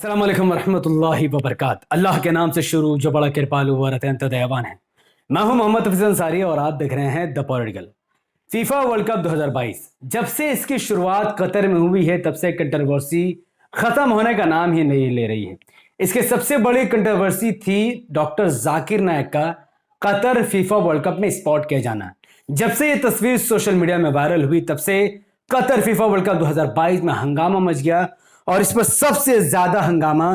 अस्सलाम वालेकुम रहमतुल्लाहि व बरकात। अल्लाह के नाम से शुरू जो बड़ा कृपालु व अत्यंत दयावान है। मैं हूं मोहम्मद हफीज अंसारी और आप देख रहे हैं the political. FIFA world cup 2022 जब से इसकी शुरुआत कतर में हुई है तब से कंट्रोवर्सी खत्म होने का नाम ही नहीं ले रही है। इसके सबसे बड़ी कंट्रोवर्सी थी डॉक्टर जाकिर नायक का कतर फीफा वर्ल्ड कप में स्पॉट किया जाना। जब से ये तस्वीर सोशल मीडिया में वायरल हुई तब से कतर फीफा वर्ल्ड कप 2022 में हंगामा मच गया और इस पर सबसे ज्यादा हंगामा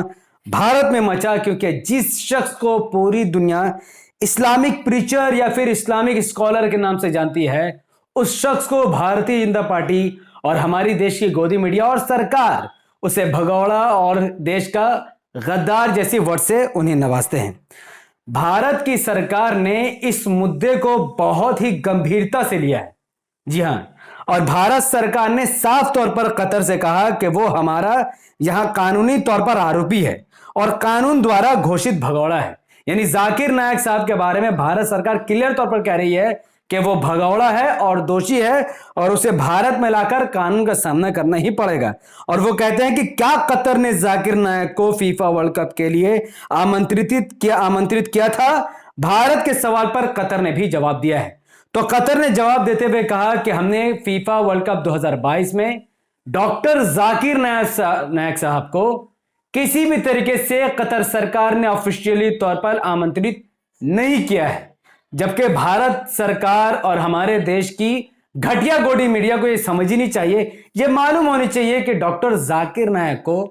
भारत में मचा, क्योंकि जिस शख्स को पूरी दुनिया इस्लामिक प्रीचर या फिर इस्लामिक स्कॉलर के नाम से जानती है, उस शख्स को भारतीय जनता पार्टी और हमारी देश की गोदी मीडिया और सरकार उसे भगौड़ा और देश का गद्दार जैसी वर्ड से उन्हें नवाजते हैं। भारत की सरकार ने इस मुद्दे को बहुत ही गंभीरता से लिया है। जी हां, और भारत सरकार ने साफ तौर पर कतर से कहा कि वो हमारा यहां कानूनी तौर पर आरोपी है और कानून द्वारा घोषित भगौड़ा है। यानी जाकिर नायक साहब के बारे में भारत सरकार क्लियर तौर पर कह रही है कि वो भगौड़ा है और दोषी है और उसे भारत में लाकर कानून का सामना करना ही पड़ेगा। और वो कहते हैं कि क्या कतर ने जाकिर नायक को फीफा वर्ल्ड कप के लिए आमंत्रित किया था। भारत के सवाल पर कतर ने भी जवाब दिया है। तो कतर ने जवाब देते हुए कहा कि हमने फीफा वर्ल्ड कप 2022 में डॉक्टर जाकिर नायक साहब को किसी भी तरीके से कतर सरकार ने ऑफिशियली तौर पर आमंत्रित नहीं किया है। जबकि भारत सरकार और हमारे देश की घटिया गोदी मीडिया को यह समझनी चाहिए, यह मालूम होनी चाहिए कि डॉक्टर जाकिर नायक को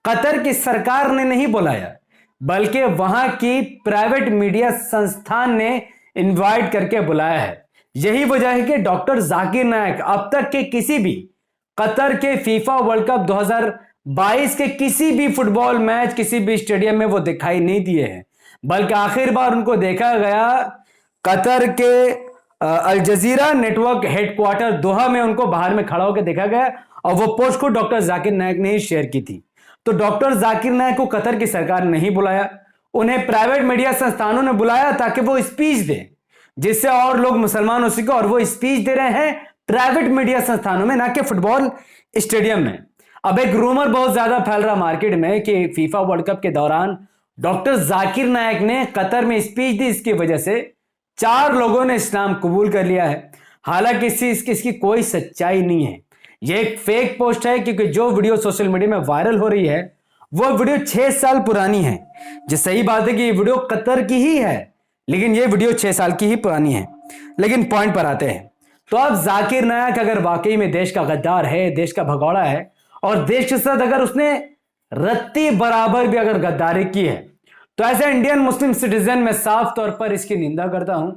कतर की सरकार ने नहीं बुलाया, बल्कि वहां की प्राइवेट मीडिया संस्थान ने इनवाइट करके बुलाया है। यही वजह है कि डॉक्टर जाकिर नायक अब तक के किसी भी कतर के फीफा वर्ल्ड कप 2022 के किसी भी फुटबॉल मैच किसी भी स्टेडियम में वो दिखाई नहीं दिए हैं, बल्कि आखिर बार उनको देखा गया कतर के अल जजीरा नेटवर्क हेडक्वार्टर दोहा में। उनको बाहर में खड़ा होकर देखा गया और वो पोस्ट को डॉक्टर जाकिर नायक ने ही शेयर की थी। तो डॉक्टर जाकिर नायक को कतर की सरकार ने नहीं बुलाया, उन्हें प्राइवेट मीडिया संस्थानों ने बुलाया ताकि वो स्पीच दें, जिससे और लोग मुसलमान हो सके। और वो स्पीच दे रहे हैं प्राइवेट मीडिया संस्थानों में, ना कि फुटबॉल स्टेडियम में। अब एक रूमर बहुत ज्यादा फैल रहा मार्केट में कि फीफा वर्ल्ड कप के दौरान डॉक्टर जाकिर नायक ने कतर में स्पीच दी, इसकी वजह से 4 लोगों ने इस्लाम कबूल कर लिया है। हालांकि इसकी कोई सच्चाई नहीं है, यह एक फेक पोस्ट है, क्योंकि जो वीडियो सोशल मीडिया में वायरल हो रही है वो वीडियो 6 साल पुरानी है। जो सही बात है कि ये वीडियो कतर की ही है, लेकिन ये वीडियो 6 साल की ही पुरानी है। लेकिन पॉइंट पर आते हैं। तो अब जाकिर नायक अगर वाकई में देश का गद्दार है, देश का भगौड़ा है और देश के साथ अगर उसने रत्ती बराबर भी अगर गद्दारी की है, तो ऐसे इंडियन मुस्लिम सिटीजन मैं साफ तौर पर इसकी निंदा करता हूं।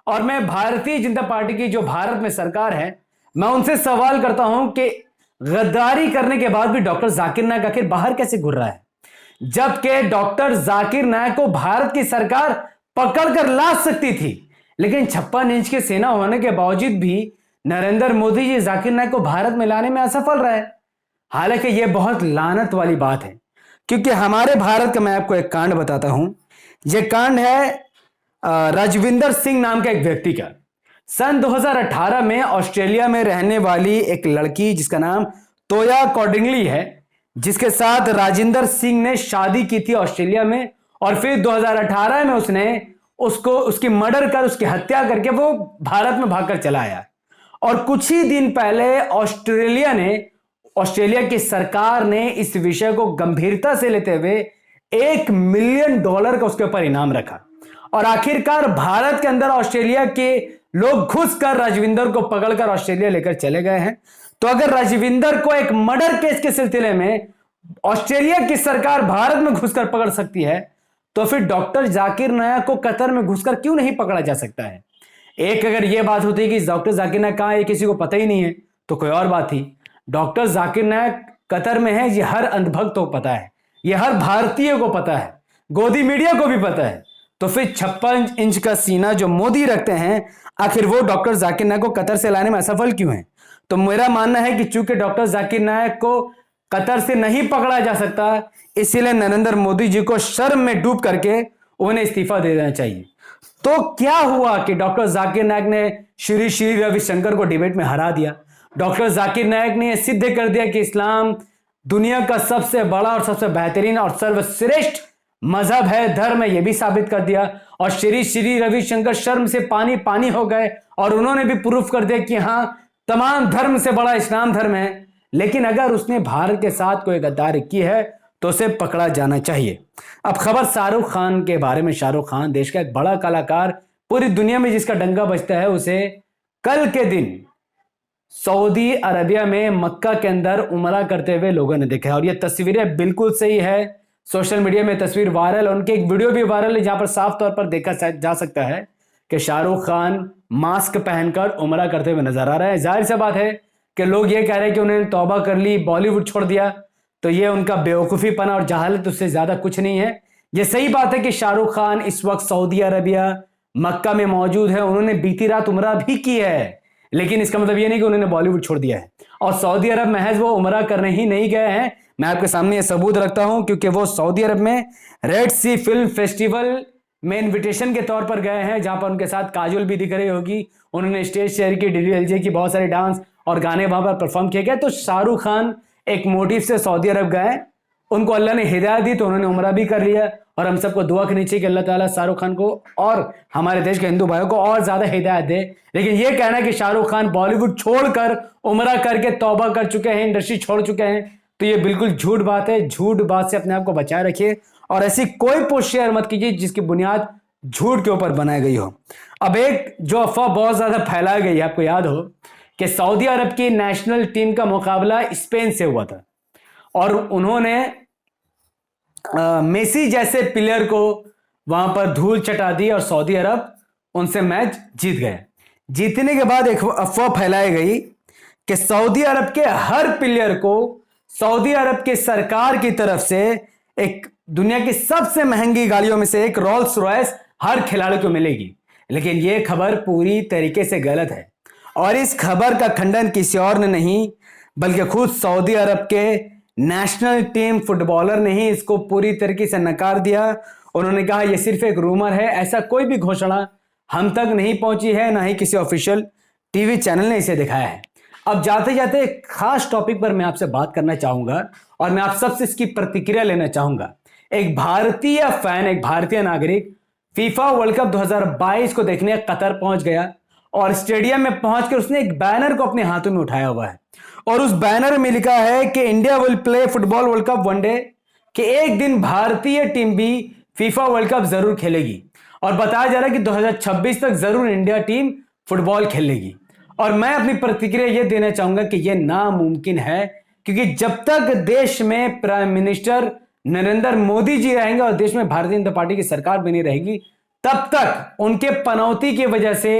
और मैं भारतीय जनता पार्टी की जो भारत में सरकार है, मैं उनसे सवाल करता हूं कि गद्दारी करने के बाद भी डॉक्टर जाकिर नायक आखिर बाहर कैसे घूर रहा है, जबकि डॉक्टर जाकिर नायक को भारत की सरकार पकड़कर ला सकती थी। लेकिन 56 इंच की सेना होने के बावजूद भी नरेंद्र मोदी जी जाकिर नायक को भारत में लाने में असफल रहे। हालांकि यह बहुत लानत वाली बात है, क्योंकि हमारे भारत का मैं आपको एक कांड बताता हूं। यह कांड है राजविंदर सिंह नाम के एक व्यक्ति का। सन 2018 में ऑस्ट्रेलिया में रहने वाली एक लड़की जिसका नाम तोया कॉर्डिंगली है, जिसके साथ राजिंदर सिंह ने शादी की थी ऑस्ट्रेलिया में, और फिर 2018 में उसकी मर्डर कर उसकी हत्या करके वो भारत में भागकर चला आया। और कुछ ही दिन पहले ऑस्ट्रेलिया की सरकार ने इस विषय को गंभीरता से लेते हुए $1 मिलियन का उसके ऊपर इनाम रखा। और आखिरकार भारत के अंदर ऑस्ट्रेलिया के लोग घुसकर राजविंदर को पकड़कर ऑस्ट्रेलिया लेकर चले गए हैं। तो अगर राजविंदर को एक मर्डर केस के सिलसिले में ऑस्ट्रेलिया की सरकार भारत में घुसकर पकड़ सकती है, तो फिर डॉक्टर जाकिर नायक को कतर में घुसकर क्यों नहीं पकड़ा जा सकता है। एक अगर यह बात होती कि डॉक्टर जाकिर नायक कहां है किसी को पता ही नहीं है तो कोई और बात थी। डॉक्टर जाकिर नायक कतर में है, ये हर अंधभक्त को पता है, ये हर भारतीय को पता है, गोदी मीडिया को भी पता है। तो फिर 56 इंच का सीना जो मोदी रखते हैं, आखिर वो डॉक्टर जाकिर नायक को कतर से लाने में असफल क्यों है। तो मेरा मानना है कि चूंकि डॉक्टर जाकिर नायक को कतर से नहीं पकड़ा जा सकता, इसीलिए नरेंद्र मोदी जी को शर्म में डूब करके उन्हें इस्तीफा दे देना चाहिए। तो क्या हुआ कि डॉक्टर जाकिर नायक ने श्री रविशंकर को डिबेट में हरा दिया। डॉक्टर जाकिर नायक ने सिद्ध कर दिया कि इस्लाम दुनिया का सबसे बड़ा और सबसे बेहतरीन और सर्वश्रेष्ठ मजहब है, धर्म है, यह भी साबित कर दिया। और श्री श्री रविशंकर शर्म से पानी पानी हो गए और उन्होंने भी प्रूफ कर दिया कि हां, तमाम धर्म से बड़ा इस्लाम धर्म है। लेकिन अगर उसने भारत के साथ कोई गद्दारी की है तो उसे पकड़ा जाना चाहिए। अब खबर शाहरुख खान के बारे में। शाहरुख खान देश का एक बड़ा कलाकार, पूरी दुनिया में जिसका डंका बजता है, उसे कल के दिन सऊदी अरबिया में मक्का के अंदर उमरा करते हुए लोगों ने देखा है। और ये तस्वीरें बिल्कुल सही है, सोशल मीडिया में तस्वीर वायरल, उनके एक वीडियो भी वायरल है जहां पर साफ तौर पर देखा जा सकता है कि शाहरुख खान मास्क पहनकर उमरा करते हुए नजर आ रहा है। जाहिर सी बात है कि लोग ये कह रहे हैं कि उन्होंने तौबा कर ली, बॉलीवुड छोड़ दिया, तो ये उनका बेवकूफ़ीपना और जहालत, उससे ज़्यादा कुछ नहीं है। ये सही बात है कि शाहरुख खान इस वक्त सऊदी अरबिया मक्का में मौजूद है, उन्होंने बीती रात उमरा भी की है, लेकिन इसका मतलब ये नहीं कि उन्होंने बॉलीवुड छोड़ दिया है। और सऊदी अरब महज वो उमरा करने ही नहीं गए हैं, मैं आपके सामने ये सबूत रखता हूं, क्योंकि वो सऊदी अरब में रेड सी फिल्म फेस्टिवल में इन्विटेशन के तौर पर गए हैं, जहां पर उनके साथ काजोल भी दिख रही होगी। उन्होंने स्टेज शेयर की, डीडीएलजे की, बहुत सारे डांस और गाने वहां पर परफॉर्म किए गए। तो शाहरुख खान एक मोटिव से सऊदी अरब गए, उनको अल्लाह ने हिदायत दी तो उन्होंने उमरा भी कर लिया। और हम सबको दुआ करनी चाहिए कि अल्लाह ताला शाहरुख खान को और हमारे देश के हिंदू भाइयों को और ज्यादा हिदायत दे। लेकिन यह कहना है कि शाहरुख खान बॉलीवुड छोड़कर उमरा करके तौबा कर चुके हैं, इंडस्ट्री छोड़ चुके हैं, तो ये बिल्कुल झूठ बात है। झूठ बात से अपने आप को बचाए रखिए और ऐसी कोई पोस्ट शेयर मत कीजिए जिसकी बुनियाद झूठ के ऊपर बनाई गई हो। अब एक जो अफवाह बहुत ज्यादा फैलाई गई है, आपको याद हो कि सऊदी अरब की नेशनल टीम का मुकाबला स्पेन से हुआ था और उन्होंने मेसी जैसे प्लेयर को वहां पर धूल चटा दी और सऊदी अरब उनसे मैच जीत गए। जीतने के बाद एक अफवाह फैलाई गई कि सऊदी अरब के हर प्लेयर को सऊदी अरब की सरकार की तरफ से एक दुनिया की सबसे महंगी गाड़ियों में से एक रोल्स रॉयस हर खिलाड़ी को मिलेगी। लेकिन यह खबर पूरी तरीके से गलत है और इस खबर का खंडन किसी और ने नहीं बल्कि खुद सऊदी अरब के नेशनल टीम फुटबॉलर ने ही इसको पूरी तरीके से नकार दिया। उन्होंने कहा यह सिर्फ एक रूमर है, ऐसा कोई भी घोषणा हम तक नहीं पहुंची है, ना ही किसी ऑफिशियल टीवी चैनल ने इसे दिखाया है। अब जाते जाते एक खास टॉपिक पर मैं आपसे बात करना चाहूंगा और मैं आप सबसे इसकी प्रतिक्रिया लेना चाहूंगा। एक भारतीय फैन, एक भारतीय नागरिक फीफा वर्ल्ड कप 2022 को देखने कतर पहुंच गया और स्टेडियम में पहुंचकर उसने एक बैनर को अपने हाथों में उठाया हुआ है और उस बैनर में लिखा है कि India will play football world cup one day, कि एक दिन भारतीय टीम भी फीफा वर्ल्ड कप जरूर खेलेगी और बताया जा रहा है कि 2026 तक जरूर इंडिया टीम फुटबॉल खेलेगी। और मैं अपनी प्रतिक्रिया यह देना चाहूंगा कि यह नामुमकिन है, क्योंकि जब तक देश में प्राइम मिनिस्टर नरेंद्र मोदी जी रहेंगे और देश में भारतीय जनता पार्टी की सरकार बनी रहेगी, तब तक उनके पनौती की वजह से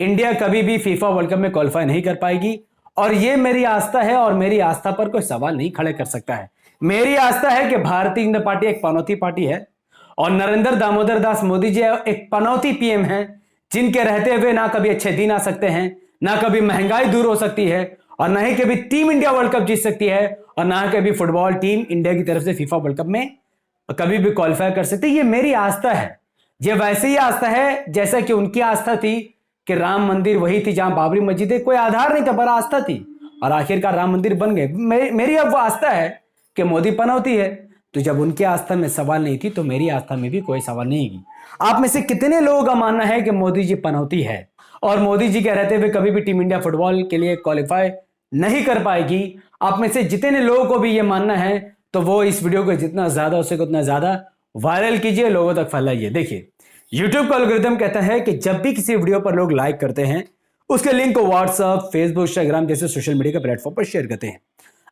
इंडिया कभी भी फीफा वर्ल्ड कप में क्वालिफाई नहीं कर पाएगी। और यह मेरी आस्था है और मेरी आस्था पर कोई सवाल नहीं खड़े कर सकता है। मेरी आस्था है कि भारतीय जनता पार्टी एक पनौती पार्टी है और नरेंद्र दामोदर दास मोदी जी एक पनौती पीएम हैं, जिनके रहते हुए ना कभी अच्छे दिन आ सकते हैं, ना कभी महंगाई दूर हो सकती है और ना ही कभी टीम इंडिया वर्ल्ड कप जीत सकती है और ना कभी फुटबॉल टीम इंडिया की तरफ से फीफा वर्ल्ड कप में कभी भी क्वालिफाई कर सकती है। ये मेरी आस्था है। ये वैसे ही आस्था है जैसा कि उनकी आस्था थी कि राम मंदिर वही थी जहां बाबरी मस्जिद है, कोई आधार नहीं था पर आस्था थी और आखिरकार राम मंदिर बन गए। मेरी अब वो आस्था है कि मोदी पनौती है, तो जब उनकी आस्था में सवाल नहीं थी तो मेरी आस्था में भी कोई सवाल नहीं है। आप में से कितने लोगों का मानना है कि मोदी जी पनौती है और मोदी जी के रहते हुए कभी भी टीम इंडिया फुटबॉल के लिए क्वालिफाई नहीं कर पाएगी? आप में से जितने लोगों को भी ये मानना है तो वो इस वीडियो को जितना ज्यादा हो सके उतना ज्यादा वायरल कीजिए, लोगों तक फैलाइए। देखिए, YouTube का एल्गोरिथम कहता है कि जब भी किसी वीडियो पर लोग लाइक करते हैं उसके लिंक को व्हाट्सएप, फेसबुक, इंस्टाग्राम जैसे सोशल मीडिया के प्लेटफॉर्म पर शेयर करते हैं।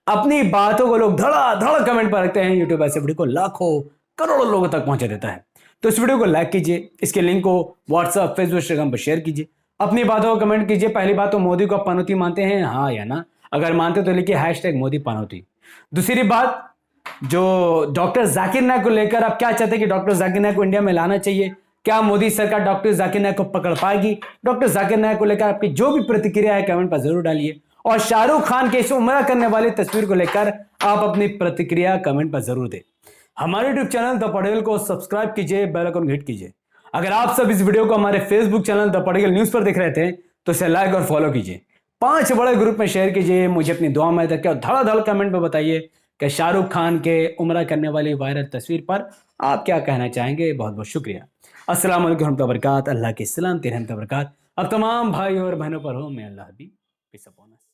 अपनी बातों को लोग धड़ा कमेंट पर रखते हैं। यूट्यूब ऐसे वीडियो को लाखों करोड़ों लोगों तक पहुंचा देता है। तो इस वीडियो को लाइक कीजिए, इसके लिंक को व्हाट्सएप, फेसबुक, इंस्टाग्राम पर शेयर कीजिए, अपनी बातों को कमेंट कीजिए। पहली बात तो मोदी को पनौती मानते हैं, हाँ या ना? अगर मानते तो लिखिए हैशटैग मोदी पनौती। दूसरी बात, जो डॉक्टर जाकिर नायक को लेकर आप क्या चाहते हैं कि डॉक्टर जाकिर नायक को इंडिया में लाना चाहिए? क्या मोदी सरकार डॉक्टर जाकिर नायक को पकड़ पाएगी? डॉक्टर जाकिर नायक को लेकर आपकी जो भी प्रतिक्रिया है कमेंट पर जरूर डालिए और शाहरुख खान के इस उम्रा करने वाली तस्वीर को लेकर आप अपनी प्रतिक्रिया कमेंट पर जरूर दें। हमारे यूट्यूब चैनल द पटेल को सब्सक्राइब कीजिए, बेल आइकन हिट कीजिए। अगर आप सब इस वीडियो को हमारे Facebook channel the Patel news पर देख रहे थे तो इसे लाइक और फॉलो कीजिए, 5 बड़े ग्रुप में शेयर कीजिए, मुझे अपनी दुआ में रखिए और धड़ाधड़ कमेंट में बताइए कि शाहरुख खान के उम्रा करने वाली वायरल तस्वीर पर आप क्या कहना चाहेंगे? बहुत बहुत शुक्रिया। अस्सलाम वालेकुम रहमतुल्लाहि व बरकात। अल्लाह की सलामती रहमत व बरकात अब तमाम भाई और बहनों पर हो। मैं अल्लाह हबीब। Piece upon us.